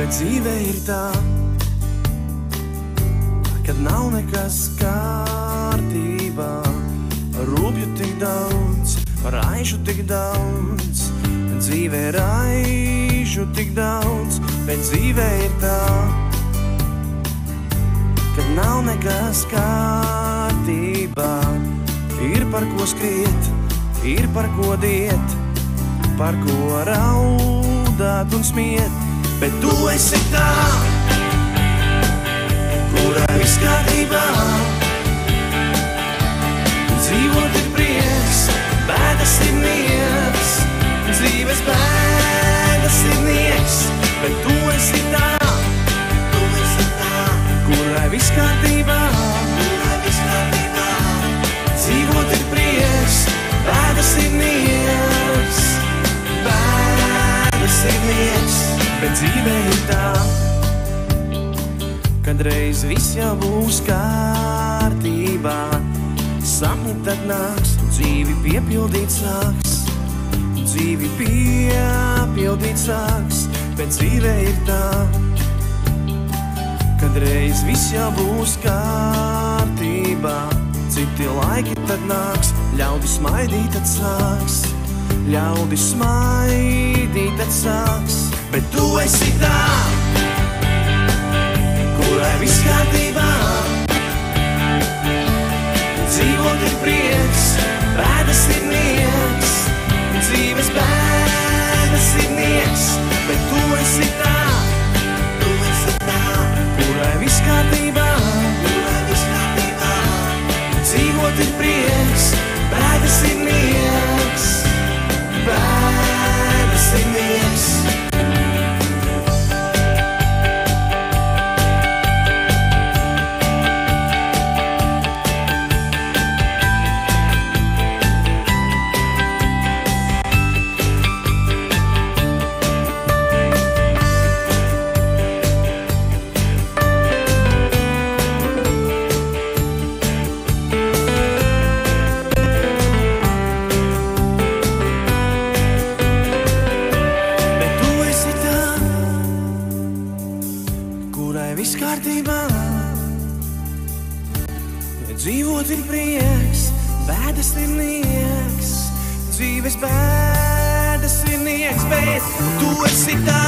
Bet dzīve ir tā, kad nav nekas kārtībā. Rūpju tik daudz, raižu tik daudz. Dzīve raižu tik daudz. Bet dzīve ir tā, kad nav nekas kārtībā. Ir par ko skriet, ir par ko diet, par ko raudāt un smiet. Bet tu esi tā, kurai viss kārtībā. Dzīvot ir prieks, bēdas ir nieks. Dzīves bēdas ir nieks. Bet tu esi tā, kurai viss kārtībā. Dzīvot ir prieks, bēdas ir nieks. Bēdas ir nieks. Bet dzīve ir tā, kad reiz viss jau būs kārtībā. Sapni tad nāks, dzīvi piepildīt sāks. Dzīvi piepildīt sāks. Bet dzīve ir tā, kad reiz viss jau būs kārtībā. Citi laiki tad nāks, ļaudi smaidīt tad sāks. Ļaudi smaidīt tad sāks. Bet tu esi tā, kurai viss kārtībā. Dzīvot ir prieks, bēdas ir nieks. Dzīves bēdas ir nieks. Bet tu esi tā, kurai viss kārtībā. Dzīvot ir prieks, bēdas ir nieks. Bēdas ir nieks. Dzīvot ir prieks, bēdas ir nieks. Dzīves bēdas ir nieks. Bet tu esi tā,